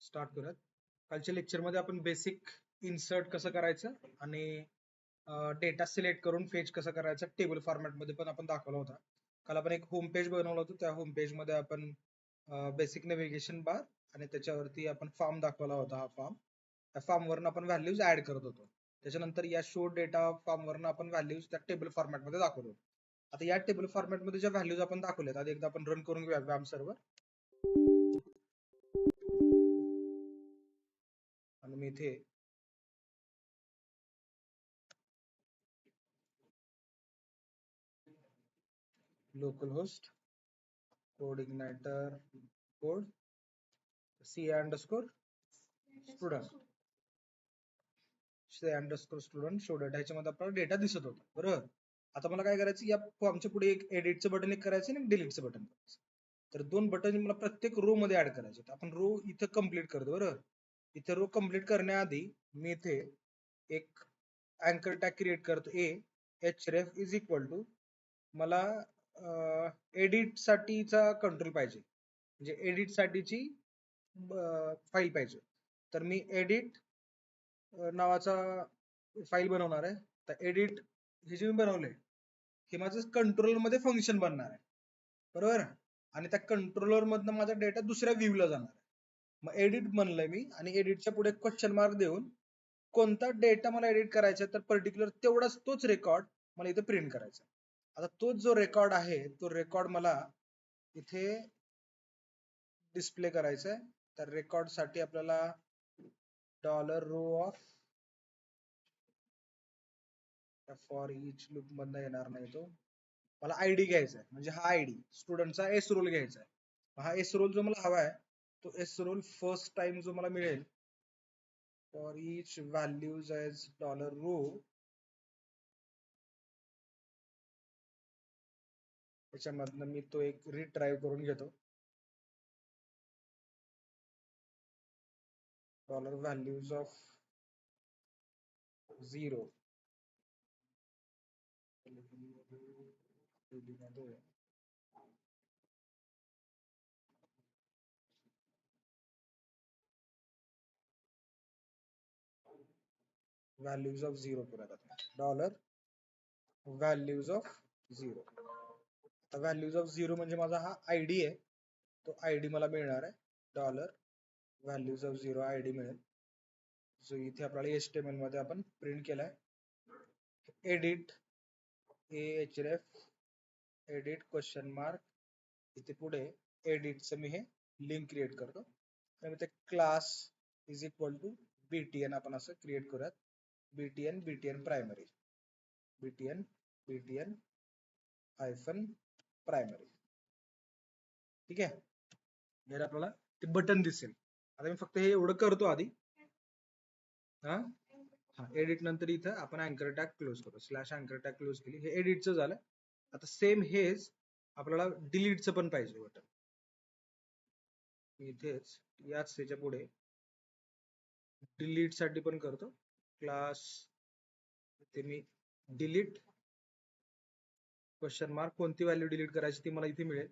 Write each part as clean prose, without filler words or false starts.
Start करूयात. कालच्या लेक्चरमध्ये आपण बेसिक इन्सर्ट कसं करायचं आणि डेटा सिलेक्ट करून फेच कसं करायचं टेबल फॉर्मॅटमध्ये पण आपण दाखवला होता. काल आपण एक होम पेज बनवलं होतं. त्या होम पेज मध्ये आपण बेसिक नेव्हिगेशन बार आणि त्याच्यावरती आपण फॉर्म दाखवला होता. हा फॉर्म, त्या फॉर्मवरून आपण व्हॅल्यूज ऍड करत होतो. त्याच्यानंतर या शो डेटा फॉर्मवरून आपण व्हॅल्यूज त्या टेबल फॉर्मॅटमध्ये दाखवतो. आता या टेबल फॉर्मॅटमध्ये ज्या व्हॅल्यूज आपण दाखवल्यात, आता एकदा आपण रन करून घेऊया व्याम सर्व्हर. आणि मी इथे local host CodeIgniter code सी_student शो डेटा ह्याच्यामध्ये आपल्याला डेटा दिसत होता. बरोबर. आता मला काय करायचं, या फॉर्मच्या पुढे एक एडिटचं बटन एक करायचं आणि एक डिलीटचं बटन करायचं. तर दोन बटन मला प्रत्येक रो मध्ये ऍड करायचे. आपण रो इथं कम्प्लीट करतो. बरोबर. इथे रो कम्प्लीट करण्याआधी मी इथे एक अँकर टॅग क्रिएट करतो. href इज इक्वल टू मला एडिट साठीचा कंट्रोल पाहिजे, म्हणजे एडिट साठीची फाईल पाहिजे. तर मी एडिट नावाचा फाईल बनवणार आहे. तर एडिट हे जे मी बनवलंय हे माझं कंट्रोलर मध्ये फंक्शन बनणार आहे. बरोबर. आणि त्या कंट्रोलर मधनं माझा डेटा दुसऱ्या व्ह्यूला जाणार आहे. मग एडिट बनलंय मी, आणि एडिटच्या पुढे क्वेश्चन मार्क देऊन कोणता डेटा मला एडिट करायचा तर पर्टिक्युलर तेवढाच तोच रेकॉर्ड मला इथे प्रिंट करायचा. आता तोच जो रेकॉर्ड आहे तो रेकॉर्ड मला इथे डिस्प्ले करायचा आहे. तर रेकॉर्ड साठी आपल्याला $row of for each loop मधनं येणार नाही तो. मला आयडी घ्यायचा आहे, म्हणजे हा आयडी स्टुडंटचा एस रोल घ्यायचा आहे. हा एस रोल जो मला हवा आहे तो एस रोल फर्स्ट टाइम जो मला मिळेल for each values as $row, त्याच्यामधनं मी तो एक रिट्राईव्ह करून घेतो. $values of 0 व्हॅल्यूज ऑफ 0 करूयात आता. $values of 0. आता व्हॅल्यूज ऑफ 0 म्हणजे माझा हा आयडी आहे. तो आयडी मला मिळणार आहे. $values of 0 आयडी मिळेल, जो इथे आपल्याला HTML मध्ये आपण प्रिंट केलाय. Edit ahref edit question mark, इथे पुढे एडिटचं मी हे लिंक क्रिएट करतो. आणि ते class is equal to btn आपण असं क्रिएट करूयात. btn primary, btn hyphen primary. ठीक आहे. जर आपल्याला ते बटन दिसेल. आता मी फक्त हे एवढं करतो आधी. हा एडिट नंतर इथं आपण अँकर टॅग क्लोज करू. स्लॅश अँकर टॅग क्लोज केली. हे एडिटचं झालं. आता सेम हेच आपल्याला डिलीटचं पण पाहिजे बटन. इथेच याच त्याच्या पुढे डिलीट साठी पण करतो. क्लास ते मी डिलीट क्वेश्चन मार्क, कोणती व्हॅल्यू डिलीट करायची ती मला इथे मिळेल.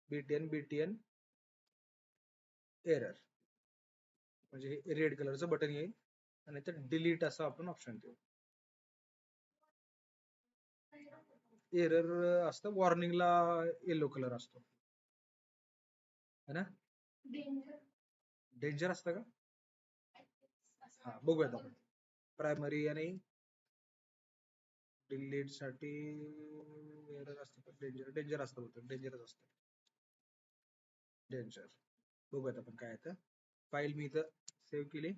btn एरर, म्हणजे हे रेड कलरचं बटन येईल आणि ते डिलीट असं आपण ऑप्शन देऊ. एरर असतं, वॉर्निंगला येलो कलर असतो है ना. डेंजर असतं का? हा बघूयात आपण. प्रायमरी आणि डिलीट साठी एरर असतं, डेंजर असतं होतं, डेंजरच असतं. डेंजर बघूयात आपण काय आहे. फाईल मी इथं सेव्ह केली.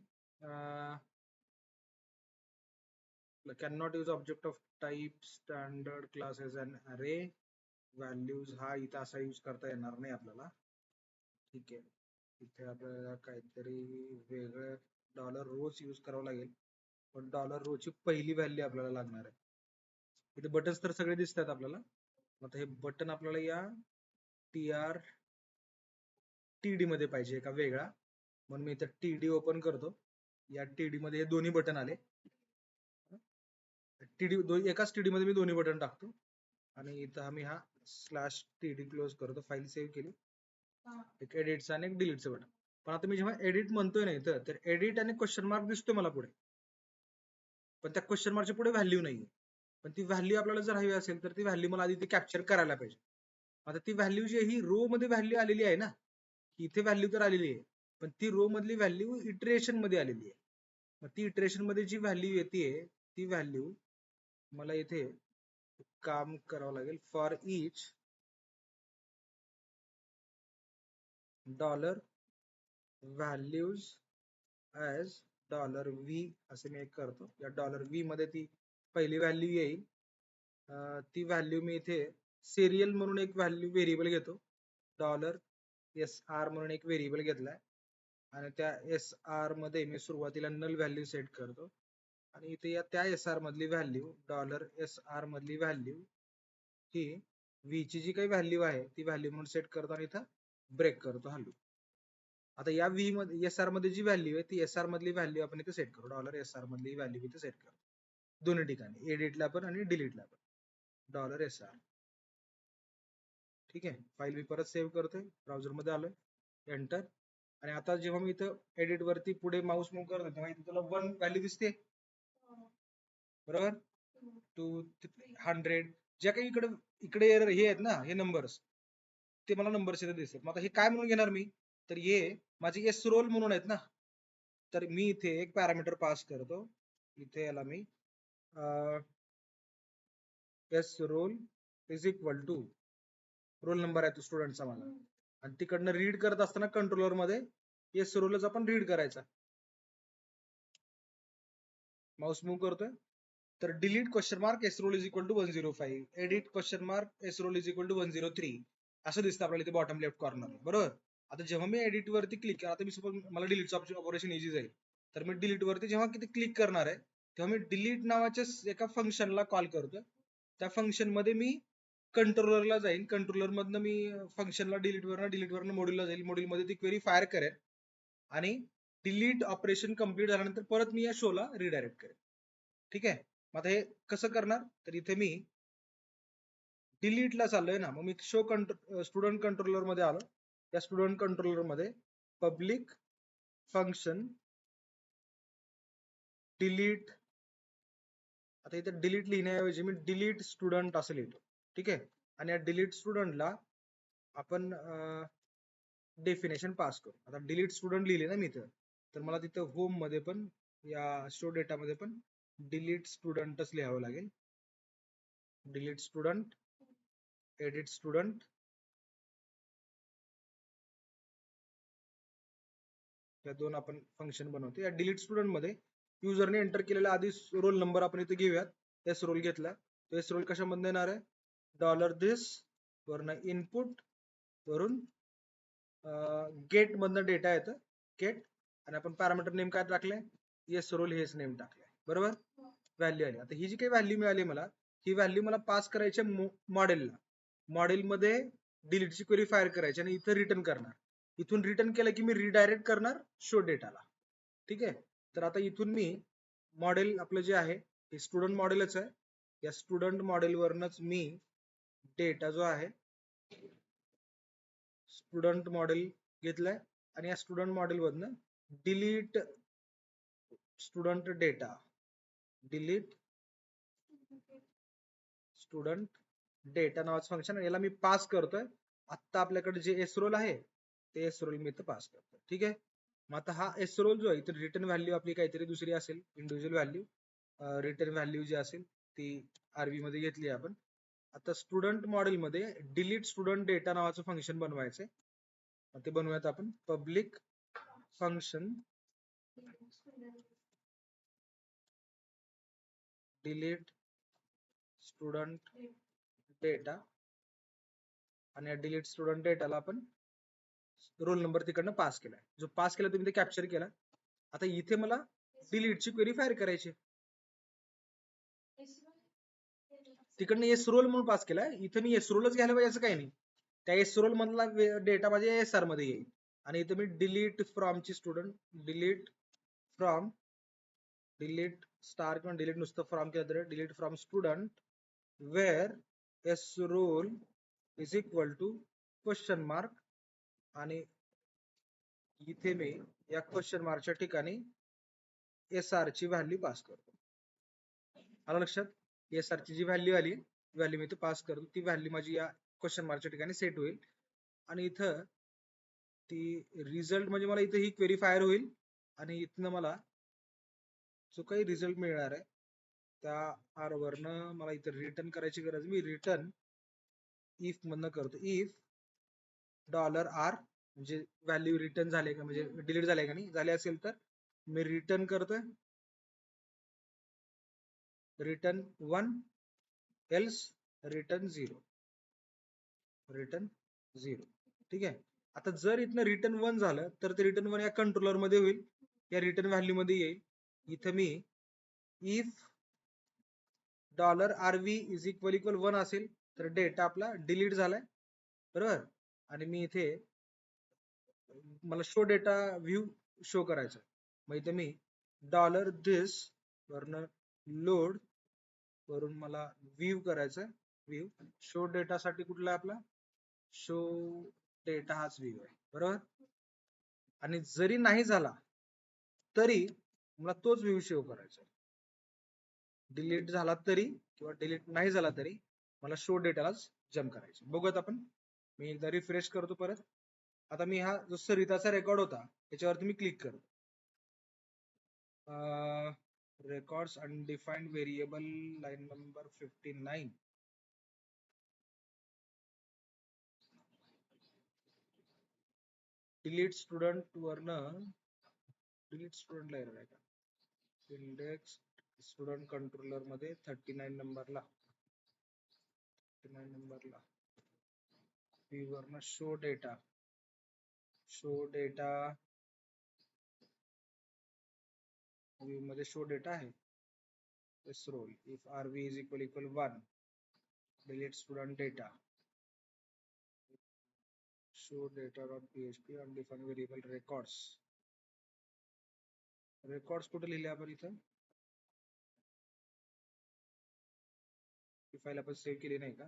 cannot use object of type standard class as an array. Values हा इथं असा यूज करता येणार नाही आपल्याला. ठीक आहे. इथे आपल्याला काहीतरी वेगळं $रोच यूज करावं लागेल. पण $रो ची पहिली व्हॅल्यू आपल्याला लागणार आहे. इथे बटन्स तर सगळे दिसतात आपल्याला. आता हे बटन आपल्याला या TD मध्ये पाहिजे का वेगळा, म्हणून मी इथं TD ओपन करतो. या TD मध्ये हे दोन्ही बटन आले. एकाच TD मध्ये मी दोन्ही बटन टाकतो. आणि इथं आम्ही हा /TD क्लोज करतो. फाईल सेव्ह केली. एक एडिटचं आणि एक डिलीटचं बटन. पण आता मी जेव्हा एडिट म्हणतोय ना इथं, तर एडिट आणि क्वेश्चन मार्क दिसतोय मला पुढे, पण त्या क्वेश्चन मार्कच्या पुढे व्हॅल्यू नाहीये. पण ती व्हॅल्यू आपल्याला जर हवी असेल तर ती व्हॅल्यू मला आधी ती कॅप्चर करायला पाहिजे. आता ती व्हॅल्यू जी आहे ही रो मध्ये व्हॅल्यू आलेली आहे ना, इथे व्हॅल्यू तर आलेली आहे, पण ती रो मधली व्हॅल्यू इटरेशन मध्ये आलेली आहे. मग ती इटरेशन मध्ये जी व्हॅल्यू येते ती व्हॅल्यू मला इथे काम करावं लागेल. For each dollar values as $v असे मी एक करतो. या $v मध्ये ती पहिली व्हॅल्यू येईल. ती व्हॅल्यू मी इथे सिरियल म्हणून एक व्हॅल्यू व्हेरिएबल घेतो. $SR म्हणून एक व्हेरिएबल घेतलाय आणि त्या SR मध्ये मी सुरुवातीला नल व्हॅल्यू सेट करतो आणि इथे या त्या SR मधली व्हॅल्यू $SR मधली व्हॅल्यू ही v ची जी काही व्हॅल्यू आहे ती व्हॅल्यू म्हणून सेट करतो आणि इथं ब्रेक करतो हॅलो. आता या v मध्ये SR मध्ये जी व्हॅल्यू आहे ती SR मधली व्हॅल्यू आपण इथे सेट करू. $SR मधली व्हॅल्यू इथे सेट करू दोन्ही ठिकाणी, एडिटला पण आणि डिलीटला पण. $SR ठीक आहे. फाईल मी परत सेव्ह करतोय, ब्राउझर मध्ये आलोय, एंटर. आणि आता जेव्हा मी इथं एडिट वरती पुढे माऊस मूव्ह करतो तेव्हा इथे तुला 1 व्हॅल्यू दिसते बरोबर. 200 ज्या काही इकडे इकडे हे आहेत ना हे नंबर्स, ते मला नंबर्स इथे दिसतात. मग आता हे काय म्हणून घेणार मी, तर हे माझे एस रोल म्हणून आहेत ना, तर मी इथे एक पॅरामीटर पास करतो. इथे याला मी S roll is equal to roll number आहे तो स्टुडंटचा मला, आणि तिकडनं रीड करत असताना कंट्रोलर मध्ये एस रोलच आपण रीड करायचा. माऊस मूव्ह करतोय तर delete question mark S roll is equal to 105, edit question mark S roll is equal to 103 असं दिसतं आपल्याला इथे बॉटम लेफ्ट कॉर्नर बरोबर. आता जेव्हा मी एडिट वरती क्लिक, आता मी सपोज मला डिलीटचं ऑपरेशन इझी जाईल, तर मी डिलीट वरती जेव्हा किती क्लिक करणार आहे तेव्हा मी डिलीट नावाच्या एका फंक्शनला कॉल करतो. त्या फंक्शन मध्ये मी कंट्रोलरला जाईल, कंट्रोलर मधनं मी फंक्शनला डिलीट वरनं मॉड्यूलला जाईल, मॉड्यूल मध्ये ती क्वेरी फायर करेल आणि डिलीट ऑपरेशन कम्प्लीट झाल्यानंतर परत मी या शोला रिडायरेक्ट करेन. ठीक आहे. मग आता हे कसं करणार, तर इथे मी डिलीटला चाललोय ना, मग मी शो स्टुडंट कंट्रोलर मध्ये आलो. या स्टुडंट कंट्रोलर मध्ये पब्लिक फंक्शन डिलीट, आता इथे डिलीट लिहिण्याऐवजी मी डिलीट स्टुडंट असं लिहितो. ठीक आहे. आणि या डिलीट स्टुडंटला आपण डेफिनेशन पास करू. आता डिलीट स्टुडंट लिहिले ना मी इथं, तर मला तिथं होम मध्ये पण या शो डेटा मध्ये पण डिलीट स्टुडंटच लिहावं लागेल. डिलीट स्टुडंट, एडिट स्टुडंट, या दोन आपण फंक्शन बनवतो. या डिलीट स्टुडंट मध्ये युजरने एंटर केलेला आधी रोल नंबर आपण इथे घेऊयात. एस रोल घेतला, तो एस रोल कशामध्ये येणार आहे, $this वरनं इनपुट वरून गेट मधनं डेटा येतं गेट, आणि आपण पॅरामीटर नेम काय टाकले, एस रोल हेच नेम टाकले बरोबर. व्हॅल्यू आली. आता ही जी काही व्हॅल्यू मिळाली मला, ही व्हॅल्यू मला पास करायची मॉडेलला, मॉडेलमध्ये डिलीटची क्वेरी फायर करायची आणि इथं रिटर्न करणार. इथून रिटर्न केलं की मी रिडायरेक्ट करणार शो डेटाला. ठीक आहे. तर आता इथून मी मॉडेल आपलं जे आहे हे स्टुडंट मॉडेलच आहे, या स्टुडंट मॉडेल वरनच मी डेटा जो आहे स्टुडंट मॉडेल घेतलाय आणि या स्टुडंट मॉडेल मधनं delete student data, delete student data नावाचं फंक्शन, याला मी पास करतोय. आता आपल्याकडे जे एस रोल आहे ते एस रोल मी इथं पास करतोय. ठीक आहे. मग आता हा एस रोल जो आहे इथे रिटर्न व्हॅल्यू आपली काहीतरी दुसरी असेल, इंडिव्हिज्युअल व्हॅल्यू, रिटर्न व्हॅल्यू जी असेल ती आरबी मध्ये घेतली आपण. आता स्टुडंट मॉडेल मध्ये डिलीट स्टुडंट डेटा नावाचं फंक्शन बनवायचंय. ते बनवूयात आपण. Public function delete student data, आणि डिलीट स्टुडंट डेटाला आपण रोल नंबर तिकडनं पास केलाय, जो पास केला तुम्ही ते कॅप्चर केला. आता इथे मला डिलीटची क्वेरी फायर करायची, तिकडनं एस रोल म्हणून पास केलाय, इथे मी एस रोलच घ्यायला पाहिजे असं काही नाही. त्या एस रोल मधला डेटा माझ्या एसआर मध्ये येईल आणि इथे मी डिलीट फ्रॉम ची student, delete from, delete star किंवा डिलीट नुसतं फ्रॉम केलं तरी, delete from student where S roll is equal to question mark आणि इथे मी या क्वेश्चन मार्कच्या ठिकाणी SR ची व्हॅल्यू पास करतो. आलं लक्षात? SR ची जी व्हॅल्यू आली व्हॅल्यू मी इथे पास करतो, ती व्हॅल्यू माझी या क्वेश्चन मार्कच्या ठिकाणी सेट होईल आणि इथं ती रिझल्ट म्हणजे मला इथे ही क्वेरी फायर होईल आणि इथनं मला जो काही रिझल्ट मिळणार आहे त्या आर वरनं मला इथे रिटर्न करायची गरज, मी रिटर्न इफ मधनं करतो. इफ $r म्हणजे व्हॅल्यू रिटर्न झाले का, म्हणजे डिलीट झाले का नाही, झाले असेल तर मी रिटर्न करतोय रिटर्न 1, एल्स रिटर्न 0, रिटर्न 0. ठीक आहे. आता जर इथनं रिटर्न 1 झालं तर ते रिटर्न 1 या कंट्रोलर मध्ये होईल, या रिटर्न व्हॅल्यू मध्ये येईल. इथं me if $rv is equal 1 असेल तर डेटा आपला डिलीट झालाय, बरोबर. आणि मी इथे मला शो डेटा व्ह्यू शो करायचा, मग इथे मी $this वरनं लोड वरून मला व्ह्यू करायचं, व्ह्यू शो डेटा साठी कुठला आपला शो डेटा हाच व्ह्यू आहे, बरोबर. आणि जरी नाही झाला तरी मला तोच व्ह्यू शो करायचा, डिलीट झाला तरी किंवा डिलीट नाही झाला तरी मला शो डेटालाच जम्प करायचं. बघूयात आपण. मी एकदा रिफ्रेश करतो परत. आता मी हा जो सरिताचा रेकॉर्ड होता त्याच्यावरती मी क्लिक करतो. Records undefined variable line number 59. Delete student वरनं डिलीट स्टुडंटला एरर आहे का, इंडेक्स स्टुडंट कंट्रोलर मध्ये 39 नंबरला व्ह्यू वरनं शो डेटा व्ह्यू मध्ये शो डेटा आहे. this role if rv is equal 1, delete student data, show data.php undefined variable records कुठे लिहिले आपण इथं, ही फाईल आपण सेव्ह केली नाही का,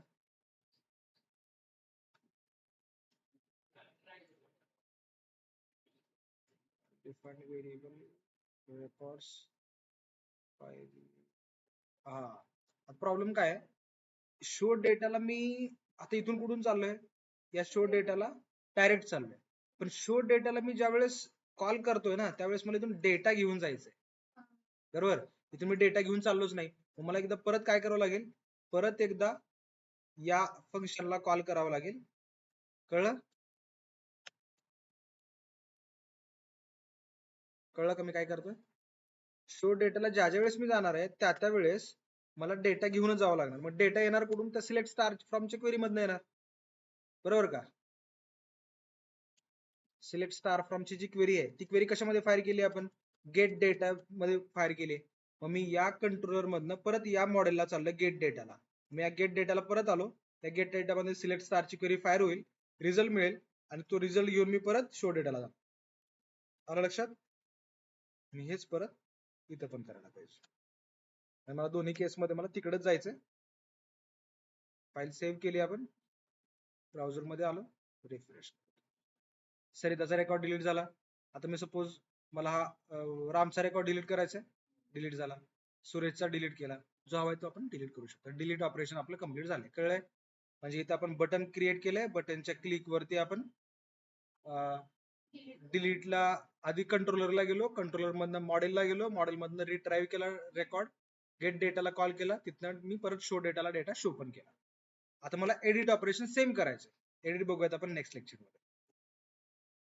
डिफाईन्ड व्हेरिएबल रेकॉर्ड्स फाईल. हा प्रॉब्लेम काय आहे, शो डेटाला मी आता इथून कुठून चाललोय, या शो डेटाला डायरेक्ट चाललोय, पण शो डेटाला मी ज्या वेळेस कॉल करतोय ना त्यावेळेस मला इथून डेटा घेऊन जायचंय, बरोबर. इथून मी डेटा घेऊन चाललोच नाही, मग मला एकदा परत काय करावं लागेल, परत एकदा या फंक्शनला कॉल करावं लागेल. कळलं का मी काय करतोय, शो डेटाला ज्या वेळेस मी जाणार आहे त्या वेळेस मला डेटा घेऊनच जावं लागणार. मग डेटा येणार कुठून, तर सिलेक्ट स्टार फ्रॉमच्या क्वेरी मधनं येणार, बरोबर का. सिलेक्ट स्टार फ्रॉमची जी क्वेरी आहे ती क्वेरी कशामध्ये फायर केली आपण, गेट डेटा मध्ये फायर केली. मग मी या कंट्रोलर मधनं परत या मॉडेलला चाललं गेट डेटाला, मी या गेट डेटाला परत आलो, त्या गेट डेटामध्ये सिलेक्ट स्टारची क्वेरी फायर होईल, रिझल्ट मिळेल आणि तो रिझल्ट घेऊन मी परत शो डेटाला जातो. आलं लक्षात. मी हेच परत इथं पण करायला पाहिजे, मला दोन्ही केस मध्ये मला तिकडेच जायचंय. फाईल सेव्ह केली आपण, ब्राउझर मध्ये आलो, रिफ्रेश. सरिताचा रेकॉर्ड डिलीट झाला. आता मी सपोज मला हा रामचा रेकॉर्ड डिलीट करायचा आहे, डिलीट झाला. सुरेशचा डिलीट केला, जो हवाय तो आपण डिलीट करू शकतो. डिलीट ऑपरेशन आपलं कम्प्लीट झालंय, कळलंय. म्हणजे इथं आपण बटन क्रिएट केलंय, बटनच्या क्लिक वरती आपण डिलीटला आधी कंट्रोलरला गेलो, कंट्रोलर मधनं मॉडेलला गेलो, मॉडेल मधनं रिट्राईव्ह केला रेकॉर्ड, गेट डेटाला कॉल केला, तिथनं मी परत शो डेटाला डेटा शो पण केला. आता मला एडिट ऑपरेशन सेम करायचं. एडिट बघूयात आपण नेक्स्ट लेक्चर मध्ये.